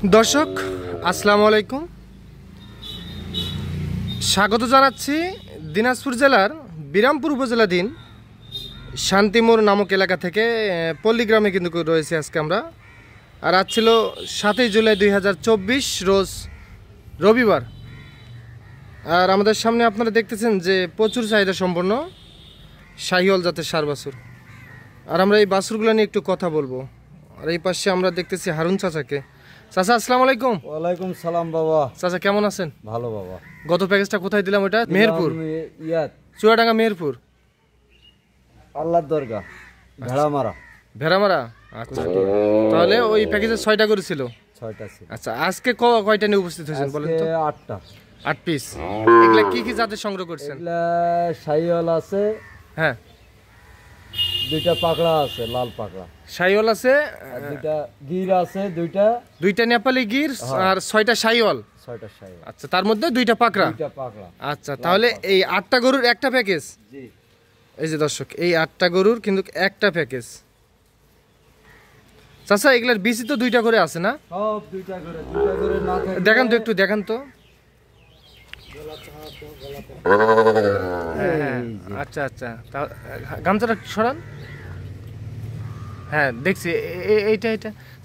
দর্শক আসসালামু আলাইকুম, স্বাগত জানাচ্ছি দিনাজপুর জেলার বিরামপুর উপজেলাধীন শান্তিমোড় নামক এলাকা থেকে। পল্লীগ্রামে কিন্তু রয়েছে আজকে আমরা। আর আজ ছিল 7 জুলাই 2024 রোজ রবিবার। আর আমাদের সামনে আপনারা দেখতেছেন যে প্রচুর চাহিদা সম্পন্ন শাহিওয়াল জাতের ষাঁড় বাছুর। আর আমরা এই বাছুরগুলো নিয়ে একটু কথা বলবো। আর এই পাশে আমরা দেখতেছি হারুন চাচাকে। চাচা আসসালামু আলাইকুম। ওয়ালাইকুম সালাম বাবা। চাচা কেমন আছেন? ভালো বাবা। গত প্যাকেজটা কোথায় দিলাম? ওটা মেহেরপুর, চুয়াডাঙ্গা মেহেরপুর, আল্লাহর দরগা, ভেড়ামারা। ভেড়ামারা। আচ্ছা, তাহলে ওই প্যাকেজে 6টা করে ছিল। 6টা ছিল। আচ্ছা, আজকে কয়টা নিয়ে উপস্থিত হয়েছেন বলেন তো? 8টা। 8 পিস। এগুলা কি কি জাতের সংগ্রহ করছেন? এগুলা শাহিওয়াল আছে, হ্যাঁ 2টা পাকড়া আছে, লাল পাকড়া। শাহিওয়াল আছে, আর 2টা গির আছে, 2টা নেপালি গির আর 6টা শাহিওয়াল। 6টা শাহিওয়াল। আচ্ছা, তার মধ্যে 2টা পাকড়া। 2টা পাকড়া। আচ্ছা, তাহলে এই 8টা গরুর একটা প্যাকেজ। জি। এই যে দর্শক, এই 8টা গরুর কিন্তু একটা প্যাকেজ। চাচা এগুলার বিসি তো 2টা করে আছে না? সব 2টা করে না থাকে। দেখান তো একটু, দেখান তো। হ্যাঁ, আচ্ছা আচ্ছা, গামছাটা সরান। হ্যাঁ দেখছি, এইটা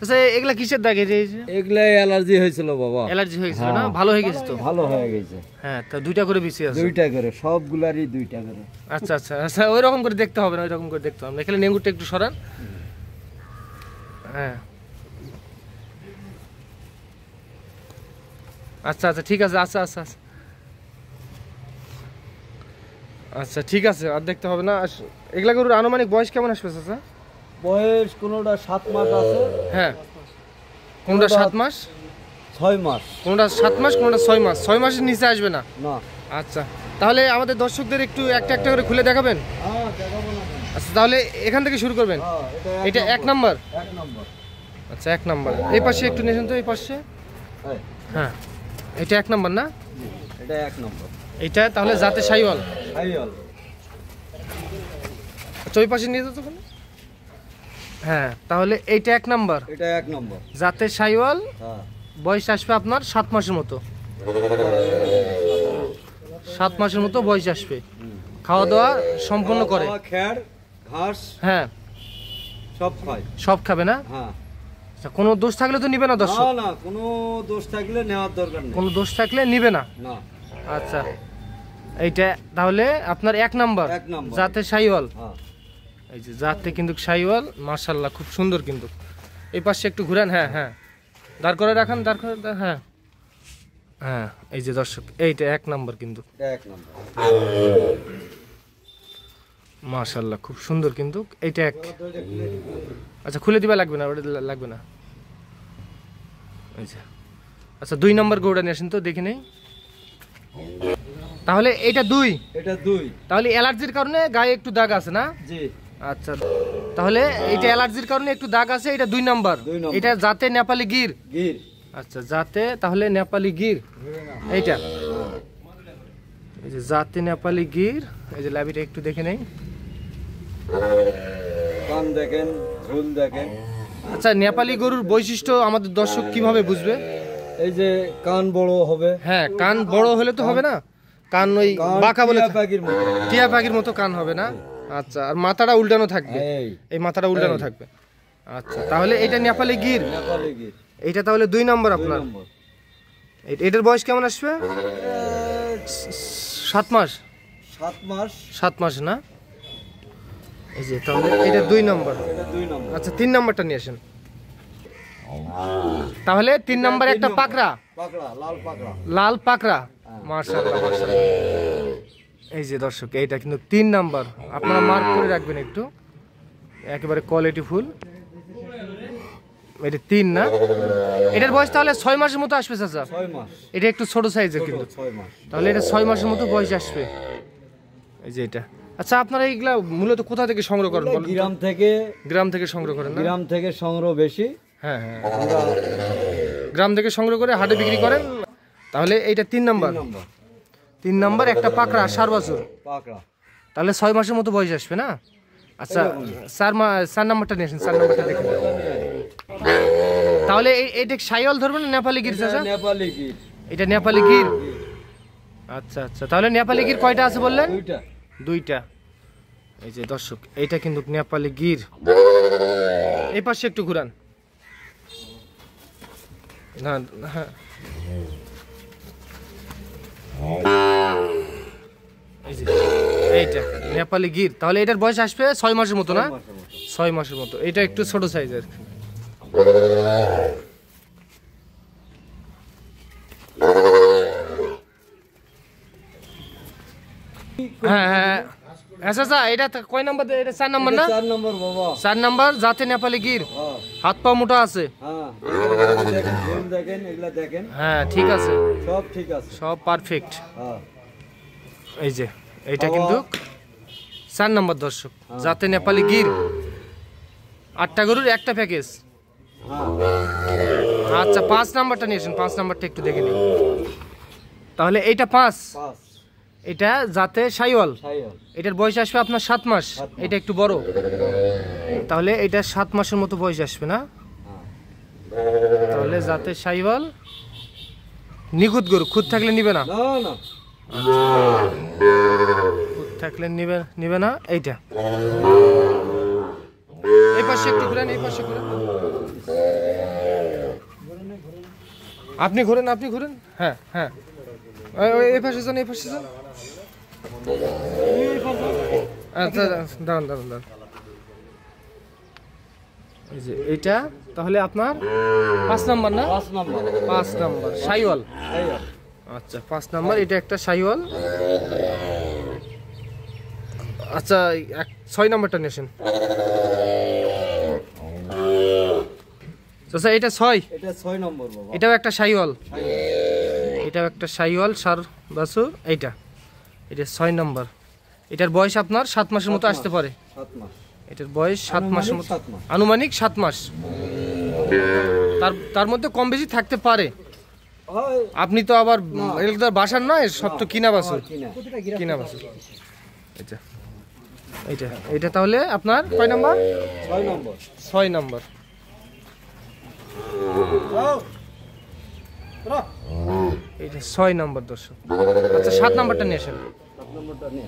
আচ্ছা, এগুলা কিসের দাগ? এগুলা অ্যালার্জি হয়েছিল বাবা। অ্যালার্জি হয়ে গেছিল না? ভালো হয়ে গেছে তো? ভালো হয়ে গেছে। হ্যাঁ, তা 2টা করে বিসি আছে। 2টা করে, সবগুলারই 2টা করে। আচ্ছা আচ্ছা আচ্ছা, ওই রকম করে দেখতে হবে না, ওই রকম করে দেখতে হবে না। এখানে নেঙ্গুরটা একটু সরান। হ্যাঁ আচ্ছা আচ্ছা, ঠিক আছে। আচ্ছা আচ্ছা আচ্ছা আচ্ছা, ঠিক আছে, আর দেখতে হবে না। এগুলা গরুর আনুমানিক বয়স কেমন আসবে চাচা? বয়স কোনোটা 7 মাস আছে। হ্যাঁ, কোনটা 7 মাস, 6 মাস। কোনটা 7 মাস, কোনটা 6 মাস। 6 মাসের নিচে আসবে না? না। আচ্ছা, তাহলে আমাদের দর্শকদের একটু একটা একটা করে খুলে দেখাবেন? হ্যাঁ, দেখাবো না। আচ্ছা, তাহলে এখান থেকে শুরু করবেন। এটা 1 নাম্বার। 1 নম্বর। আচ্ছা, 1 নাম্বার। এই পাশে একটু নিয়েছেন তো, এই পাশে। হ্যাঁ, এটা 1 নাম্বার না? এটা 1 নম্বর। এটা তাহলে জাতে শাহিওয়াল। শাহিওয়াল। আচ্ছা, ওই পাশে নিয়ে যেত কোনো? হ্যাঁ, তাহলে এইটা 1 নাম্বার। এটা 1 নম্বর। জাতে শাহিওয়াল। হ্যাঁ। বয়স আসবে আপনার 7 মাসের মতো। 7 মাসের মতো বয়স আসবে। খাওয়া দাওয়া সম্পূর্ণ করে। খের, ঘাস, হ্যাঁ সব খায়। সব খাবে না? হ্যাঁ। আচ্ছা, কোনো দোষ থাকলে তো নিবে না দর্শক? না না, কোনো দোষ থাকলে নেওয়ার দরকার নেই। কোনো দোষ থাকলে নিবে না? না। আচ্ছা, এইটা তাহলে আপনার 1 নাম্বার। 1 নম্বর। জাতে শাহিওয়াল। হ্যাঁ। এই যে জাতে কিন্তু শাহিওয়াল, মাশাআল্লাহ খুব সুন্দর কিন্তু। এই পাশে একটু ঘুরান। হ্যাঁ হ্যাঁ, দাঁড় করে রাখান, দাঁড় করে। হ্যাঁ হ্যাঁ, এই যে দর্শক, এইটা 1 নাম্বার কিন্তু। এটা 1 নম্বর। মাশাআল্লাহ খুব সুন্দর কিন্তু। এইটা 1। আচ্ছা, খুলে দিবা লাগবে না, ওটা লাগবে না। আচ্ছা, 2 নাম্বার গরুটা নিয়ে আসেন তো, দেখি নেই। তাহলে এটা 2। এটা 2। তাহলে অ্যালার্জির কারণে গায়ে একটু দাগ আছে না? জি। আচ্ছা, তাহলে এটা অ্যালার্জির কারণে একটু দাগ আছে। এটা 2 নাম্বার। এটা জাতে নেপালি গির। গির। আচ্ছা, জাতে তাহলে নেপালি গির। এইটা এই যে জাতে নেপালি গির। এই যে লাভিটা একটু দেখে নেই। কান দেখেন, ঝুল দেখেন। আচ্ছা, নেপালি গরুর বৈশিষ্ট্য আমাদের দর্শক কিভাবে বুঝবে? এই যে কান বড় হবে। হ্যাঁ, কান বড় হলে তো হবে না, কান ওই বাঁকা বলে টিয়া পাখির মতো। টিয়া পাখির মতো কান হবে না? আচ্ছা, আর মাথাটা উল্টানো থাকবে। এই মাথাটা উল্টানো থাকবে। আচ্ছা, তাহলে এটা নেপালি গির। নেপালি গির। এইটা তাহলে 2 নাম্বার 2 আপনার। নম্বর। এটার বয়স কেমন আসবে? 7 মাস। 7 মাস। 7 মাস না? এই যে তাহলে এটা 2 নাম্বার। এটা 2 নম্বর। আচ্ছা, 3 নাম্বারটা নিয়ে আসেন। তাহলে 3 নাম্বার একটা পাকড়া, পাকড়া, লাল পাকড়া। লাল পাকড়া। মাশাআল্লাহ মাশাআল্লাহ। এই যে দর্শক, এইটা কিন্তু 3 নাম্বার। আপনারা মার্ক করে রাখবেন একটু, একেবারে কোয়ালিটি ফুল। এটা 3 না? এটার বয়স তাহলে 6 মাসের মতো আসবে চাচা? 6 মাস। এটা একটু ছোট সাইজের কিন্তু। 6 মাস। তাহলে এটা 6 মাসের মতো বয়স আসবে। এই যে এটা। আচ্ছা, আপনারা এইগুলা মূলত কোথা থেকে সংগ্রহ করেন বলেন? গ্রাম থেকে। গ্রাম থেকে সংগ্রহ করেন না? গ্রাম থেকে সংগ্রহ বেশি। হ্যাঁ হ্যাঁ, গ্রাম থেকে সংগ্রহ করে হাটে বিক্রি করেন। তাহলে এইটা 3 নাম্বার। 3 নাম্বার একটা পাকড়া ষাঁড় বাছুর। পাকড়া। তাহলে 6 মাসের মতো বয়স আসবে না? আচ্ছা, 4 নাম্বারটা নিয়ে আসেন। 4 নাম্বারটা দেখেন। তাহলে এটা শাইওয়াল ধরবেন না নেপালি গির চাচা? নেপালি গির। এটা নেপালি গির। আচ্ছা আচ্ছা, তাহলে নেপালি গির কয়টা আছে বললেন? দুইটা। দুইটা। এই যে দর্শক, এইটা কিন্তু নেপালি গির। এই পাশে একটু ঘুরান। না হ্যাঁ, এই যে এইটা নেপালি গির। তাহলে এটার বয়স আসবে 6 মাসের মতো না? 6 মাসের মতো। এটা একটু ছোট সাইজের। হ্যাঁ হ্যাঁ আচ্ছা আচ্ছা, এটা কয় নাম্বার? এটা 4 নাম্বার না? 4 নম্বর বাবা। 4 নাম্বার জাতে নেপালি গির। হ্যাঁ হাত পা মোটা আছে। হ্যাঁ, দেখেন ঘুম দেখেন, এগুলা দেখেন, হ্যাঁ ঠিক আছে, সব ঠিক আছে। সব পারফেক্ট। হ্যাঁ এই যে এইটা কিন্তু 4 নাম্বার দর্শক, জাতে নেপালি গির। 8টা গরুর একটা প্যাকেজ। হ্যাঁ আচ্ছা 5 নাম্বারটা নিয়েছেন, 5 নাম্বারটা একটু দেখে নিন। তাহলে এইটা 5, 5 এটা জাতে শাইওয়াল। শাইওয়াল। এটার বয়স আসবে আপনার 7 মাস। এটা একটু বড়, তাহলে এটা 7 মাসের মতো বয়স আসবে না? তাহলে জাতে শাইওয়াল, নিখুঁত গরু। খুদ থাকলে নিবে না? না না, খুদ থাকলে নিবে না। এইটা এই পাশে একটু ঘুরেন, এই পাশে ঘুরেন। আপনি ঘুরেন, আপনি ঘুরেন। হ্যাঁ হ্যাঁ, এই পাশে যান, এই পাশে যান। আচ্ছা দাঁড়ান দাঁড়ান দাঁড়ান। এই যে এইটা তাহলে আপনার 5 নাম্বার না? 5 নম্বর 5 নাম্বার শাইওয়াল। শাইওয়াল। আচ্ছা 5 নাম্বার, এটা একটা শাইওয়াল। আচ্ছা 6 নাম্বারটা নিয়েছেন আচ্ছা, এটা 6। এটা 6 নম্বর বাবা। এটাও একটা শাইওয়াল, এটাও একটা শাইওয়াল সার বাছুর। এটা 6 নাম্বার। এটার বয়স আপনার 7 মাসের মতো আসতে পারে। 7 মাস। এটার বয়স 7 মাসের মতো, 7 মাস। আনুমানিক 7 মাস। তার মধ্যে কম বেশি থাকতে পারে। হয় আপনি তো আবার এলাকার বাসার নয়, সব তো কিনা বাছুর, কিনা। কিনা বাছুর। এটা এইটা এটা তাহলে আপনার কয় নাম্বার? 6 নম্বর 6 নাম্বার। এটা 6 নাম্বার দর্শক। আচ্ছা 7 নাম্বারটা নিয়ে আসেন। 7 নম্বরটা নে।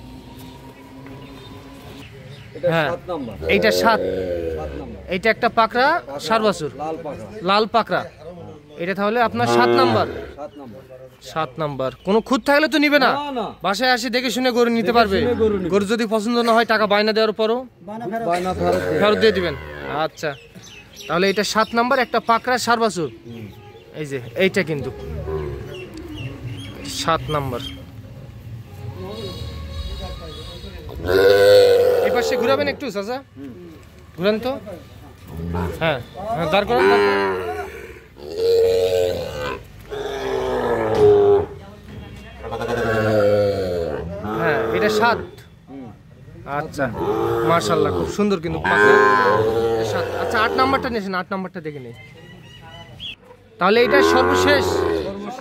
এটা হ্যাঁ 7 নম্বর। এইটা 7। 7 নম্বর। এইটা একটা পাকড়া সার বাছুর, লাল পাকা। লাল পাকড়া। এটা তাহলে আপনার 7 নাম্বার। 7 নম্বর। 7 নাম্বার। কোনো খুঁত থাকলে তো নিবে না? না না, বাসায় আসে দেখে শুনে গরু নিতে পারবে। শুনে গরু নিবে। গরু যদি পছন্দ না হয় টাকা বায়না দেওয়ার পরও বায়না ফেরত দে। ফেরত দিয়ে দিবেন। আচ্ছা তাহলে এটা 7 নাম্বার, একটা পাকড়া সার বাছুর। এই যে এইটা কিন্তু 7 নাম্বার। এই পাশে ঘুরাবেন একটু চাচা, ঘুরান তো। হ্যাঁ হ্যাঁ, দাঁড় করান, দাঁড় করান। হ্যাঁ এটা 7। আচ্ছা মাশাআল্লাহ, খুব সুন্দর কিন্তু পাকড়া। 7। আচ্ছা 8 নাম্বারটা নিয়েছেন, 8 নাম্বারটা দেখে নেই। তাহলে এটা সর্বশেষ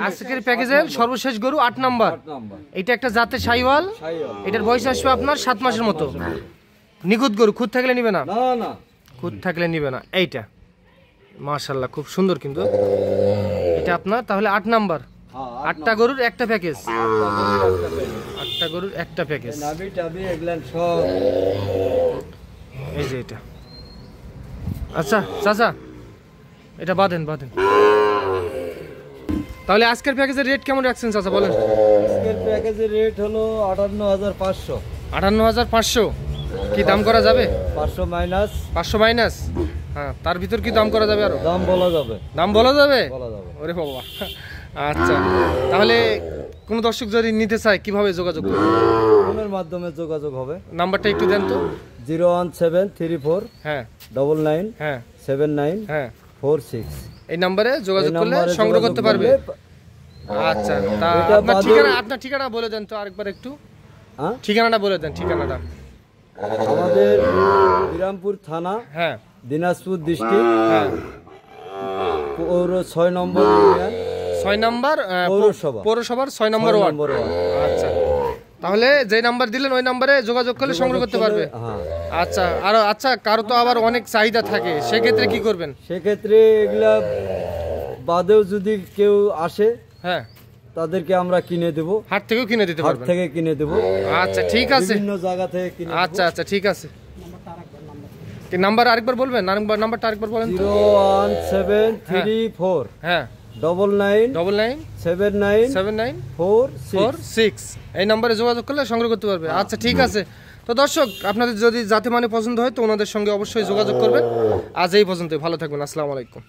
আজকের প্যাকেজের সর্বশেষ গরু 8 নাম্বার। 8 নম্বর এটা একটা জাতের শাইওয়াল। শাইওয়াল। এটার বয়স আসবে আপনার 7 মাসের মতো। নিখুঁত গরু, খুঁত থাকলে নিবে না? না না, খুঁত থাকলে নিবে না। এইটা মাশাআল্লাহ খুব সুন্দর কিন্তু। এটা আপনার তাহলে 8 নাম্বার। হ্যাঁ 8টা গরুর একটা প্যাকেজ। 8টা গরুর একটা প্যাকেজ। নাবি টাবি এগুলান সব। এই যে এটা। আচ্ছা চাচা এটা বাঁধেন, বাঁধেন। তাহলে আজকের প্যাকেজের রেট কেমন রাখছেন চাচা বলেন? আজকের প্যাকেজের রেট হলো 58,500। 58,500। কি দাম করা যাবে? 500 মাইনাস। 500 মাইনাস। হ্যাঁ তার ভিতর কি দাম করা যাবে আরো? দাম বলা যাবে। দাম বলা যাবে? বলা যাবে। ওরে বাবা। আচ্ছা তাহলে কোনো দর্শক যদি নিতে চায় কিভাবে যোগাযোগ করবে? ফোনের মাধ্যমে যোগাযোগ হবে। নাম্বারটা একটু দেন তো। 01734 হ্যাঁ 99 হ্যাঁ 79 হ্যাঁ, 46। এই নাম্বারে যোগাযোগ করলে নাম্বারে সংগ্রহ যোগাযোগ করতে পারবে। করলে- আচ্ছা তা এটা আপনার বাদে- ঠিকানা, আপনার ঠিকানা বলে দেন তো আরেকবার একটু। হ্যাঁ, ঠিকানাটা বলে দেন, ঠিকানাটা। আমাদের বিরামপুর থানা, হ্যাঁ দিনাজপুর ডিস্ট্রিক্ট, হ্যাঁ। পৌর 6 নম্বর ইউনিয়ন, 6 নাম্বার পৌরসভা। পৌরসভার 6 নম্বর 6 ওয়ার্ড। নম্বর ওয়ার্ড। আচ্ছা তাহলে যে নাম্বার দিলেন ওই নাম্বারে যোগাযোগ করলে সংগ্রহ করতে পারবে। হ্যাঁ আচ্ছা, আর আচ্ছা কারো তো আবার অনেক চাহিদা থাকে, সেক্ষেত্রে কি করবেন? সেক্ষেত্রে এগুলা বাদেও যদি কেউ আসে হ্যাঁ, তাদেরকে আমরা কিনে দেব, হাট থেকেও কিনে দিতে হাট পারবেন। থেকে কিনে দেব, আচ্ছা ঠিক আছে, বিভিন্ন জায়গা থেকে কিনে আচ্ছা আচ্ছা ঠিক আছে। কি নাম্বার আরেকবার বলবেন? নাম্বারটা আরেকবার বলেন তো। 01734 হ্যাঁ, 99 99 79 79 46। 46, এই নম্বরে যোগাযোগ করলে সংগ্রহ করতে পারবে। আচ্ছা ঠিক আছে। তো দর্শক, আপনাদের যদি জাতি মানে পছন্দ হয় তো ওনাদের সঙ্গে অবশ্যই যোগাযোগ করবেন। আজ এই পর্যন্ত, ভালো থাকবেন, আসসালামু আলাইকুম।